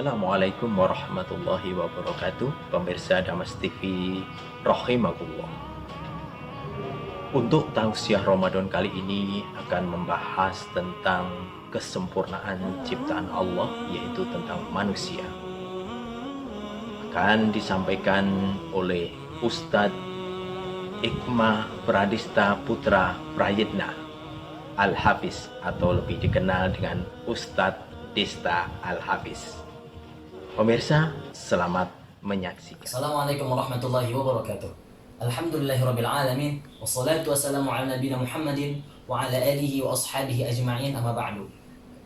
Assalamualaikum warahmatullahi wabarakatuh. Pemirsa Damas TV rahimakumullah. Untuk tausiah Ramadan kali ini akan membahas tentang kesempurnaan ciptaan Allah, yaitu tentang manusia. Akan disampaikan oleh Ustadz Ikma Pradista Putra Prayitna Al-Hafiz, atau lebih dikenal dengan Ustadz Dista Al-Hafiz. Pemirsa, selamat menyaksikan. Assalamualaikum warahmatullahi wabarakatuh. Alhamdulillahirabbil alamin, wassalatu wassalamu ala nabiyina Muhammadin wa ala alihi wa ashabihi ajma'in, amma ba'du.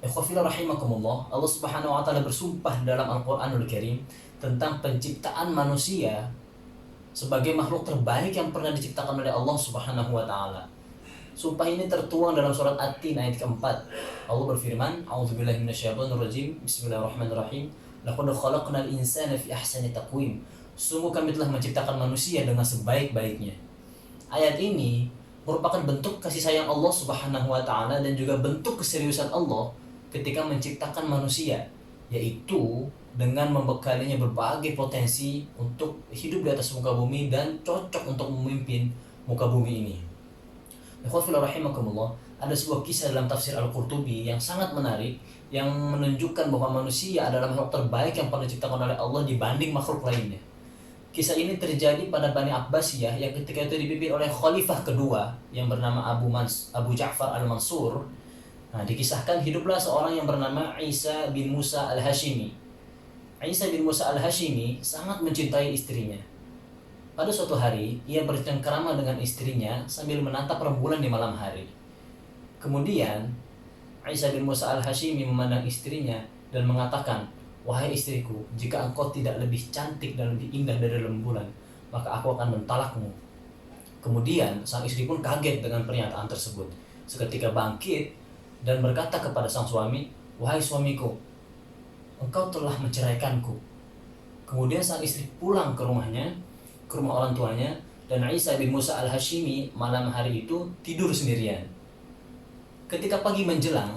Ikhwafillah rahimakumullah, Allah Subhanahu wa taala bersumpah dalam Al-Qur'anul Karim tentang penciptaan manusia sebagai makhluk terbaik yang pernah diciptakan oleh Allah Subhanahu wa taala. Sumpah ini tertuang dalam surat At-Tin ayat keempat. Allah berfirman, A'udzubillahi minasyaitonirrajim, Bismillahirrahmanirrahim. Laqad khalaqnal insana fi ahsani taqwim. Sungguh kami telah menciptakan manusia dengan sebaik-baiknya. Ayat ini merupakan bentuk kasih sayang Allah Subhanahu wa taala dan juga bentuk keseriusan Allah ketika menciptakan manusia, yaitu dengan membekalinya berbagai potensi untuk hidup di atas muka bumi dan cocok untuk memimpin muka bumi ini. Ikhwafillah rahimakumullah, ada sebuah kisah dalam tafsir Al-Qurtubi yang sangat menarik, yang menunjukkan bahwa manusia adalah makhluk terbaik yang pernah diciptakan oleh Allah dibanding makhluk lainnya. Kisah ini terjadi pada Bani Abbasiyah yang ketika itu dipimpin oleh khalifah kedua yang bernama Abu Ja'far Al-Mansur. Nah, dikisahkan hiduplah seorang yang bernama Isa bin Musa Al-Hashimi. Isa bin Musa Al-Hashimi sangat mencintai istrinya. Pada suatu hari, ia bercengkrama dengan istrinya sambil menatap rembulan di malam hari. Kemudian, Isa bin Musa Al-Hashimi memandang istrinya dan mengatakan, "Wahai istriku, jika engkau tidak lebih cantik dan lebih indah dari rembulan, maka aku akan mentalakmu." Kemudian sang istri pun kaget dengan pernyataan tersebut. Seketika bangkit dan berkata kepada sang suami, "Wahai suamiku, engkau telah menceraikanku." Kemudian sang istri pulang ke rumahnya, ke rumah orang tuanya, dan Isa bin Musa Al-Hashimi malam hari itu tidur sendirian. Ketika pagi menjelang,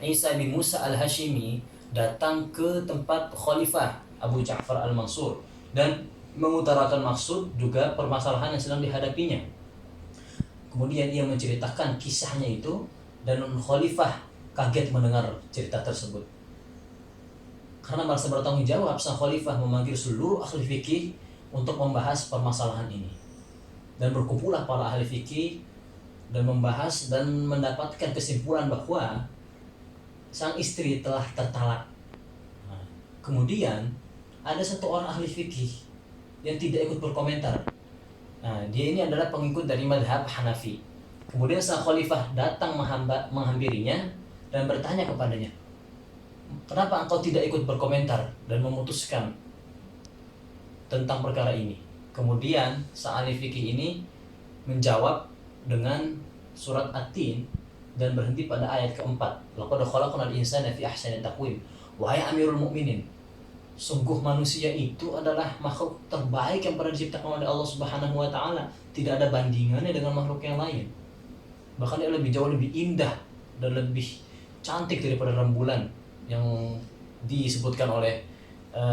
Isa bin Musa Al-Hashimi datang ke tempat Khalifah Abu Ja'far Al-Mansur dan mengutarakan maksud juga permasalahan yang sedang dihadapinya. Kemudian ia menceritakan kisahnya itu dan Khalifah kaget mendengar cerita tersebut. Karena merasa bertanggung jawab, sang Khalifah memanggil seluruh ahli fikih untuk membahas permasalahan ini. Dan berkumpullah para ahli fikih dan membahas dan mendapatkan kesimpulan bahwa sang istri telah tertalak. Nah, kemudian ada satu orang ahli fikih yang tidak ikut berkomentar. Nah, dia ini adalah pengikut dari madhab Hanafi. Kemudian sang khalifah datang menghampirinya dan bertanya kepadanya, "Kenapa engkau tidak ikut berkomentar dan memutuskan tentang perkara ini?" Kemudian sang ahli fikih ini menjawab dengan surat At-Tin dan berhenti pada ayat keempat. Laqad khalaqnal insana fi ahsani taqwim. Wahai Amirul Mukminin, sungguh manusia itu adalah makhluk terbaik yang pernah diciptakan oleh Allah Subhanahu wa taala. Tidak ada bandingannya dengan makhluk yang lain. Bahkan dia jauh lebih indah dan lebih cantik daripada rembulan yang disebutkan oleh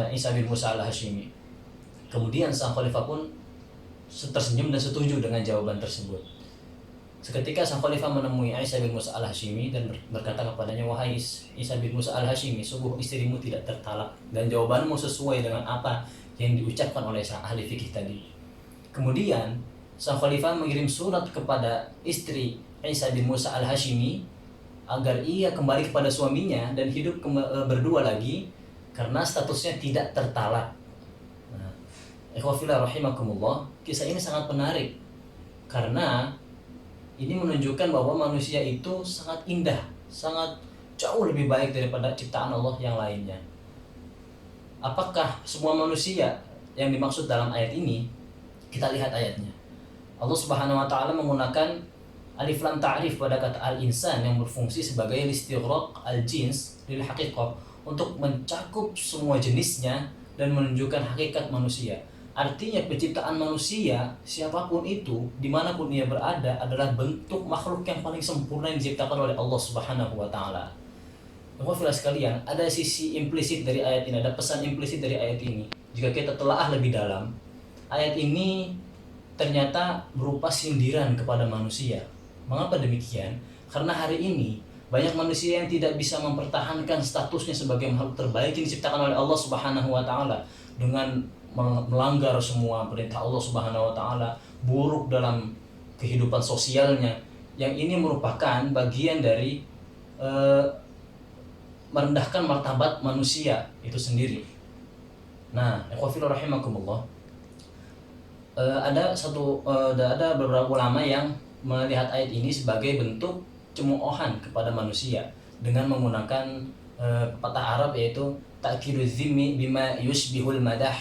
Isa bin Musa Al-Hashimi. Kemudian sang khalifah pun tersenyum dan setuju dengan jawaban tersebut. Seketika sang khalifah menemui Aisyah bin Musa al-Hashimi dan berkata kepadanya, "Wahai Aisyah bin Musa al-Hashimi, sungguh istrimu tidak tertalak dan jawabanmu sesuai dengan apa yang diucapkan oleh sang ahli fikih tadi." Kemudian sang khalifah mengirim surat kepada istri Aisyah bin Musa al-Hashimi agar ia kembali kepada suaminya dan hidup berdua lagi karena statusnya tidak tertalak. Nah, ikhwafillah rahimakumullah, kisah ini sangat menarik karena ini menunjukkan bahwa manusia itu sangat indah, sangat jauh lebih baik daripada ciptaan Allah yang lainnya. Apakah semua manusia yang dimaksud dalam ayat ini? Kita lihat ayatnya. Allah Subhanahu wa taala menggunakan alif lam ta'rif pada kata al-insan yang berfungsi sebagai istighraq al-jins lil haqiqah untuk mencakup semua jenisnya dan menunjukkan hakikat manusia. Artinya penciptaan manusia, siapapun itu, dimanapun ia berada, adalah bentuk makhluk yang paling sempurna yang diciptakan oleh Allah Subhanahu wa taala. Ikhwafillah sekalian, ada sisi implisit dari ayat ini, ada pesan implisit dari ayat ini. Jika kita telaah lebih dalam, ayat ini ternyata berupa sindiran kepada manusia. Mengapa demikian? Karena hari ini banyak manusia yang tidak bisa mempertahankan statusnya sebagai makhluk terbaik yang diciptakan oleh Allah Subhanahu wa taala dengan melanggar semua perintah Allah Subhanahu wa taala, buruk dalam kehidupan sosialnya. Yang ini merupakan bagian dari merendahkan martabat manusia itu sendiri. Nah, ikhwafillah rahimakumullah, ada beberapa ulama yang melihat ayat ini sebagai bentuk cemoohan kepada manusia dengan menggunakan pepatah Arab yaitu ta'kidu dzimmi bima yushbihul madah,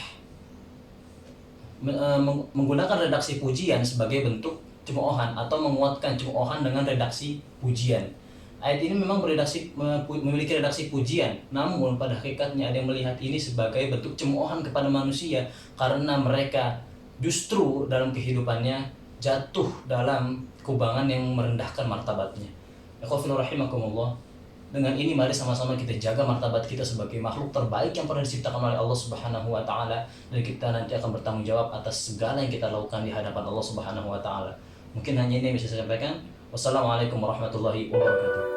menggunakan redaksi pujian sebagai bentuk cemoohan atau menguatkan cemoohan dengan redaksi pujian. Ayat ini memang memiliki redaksi pujian, namun pada hakikatnya ada yang melihat ini sebagai bentuk cemoohan kepada manusia karena mereka justru dalam kehidupannya jatuh dalam kubangan yang merendahkan martabatnya. Ikhwafillah rahimakumullah, dengan ini mari sama-sama kita jaga martabat kita sebagai makhluk terbaik yang pernah diciptakan oleh Allah Subhanahu wa taala, dan kita nanti akan bertanggung jawab atas segala yang kita lakukan di hadapan Allah Subhanahu wa taala. Mungkin hanya ini yang bisa saya sampaikan. Wassalamualaikum warahmatullahi wabarakatuh.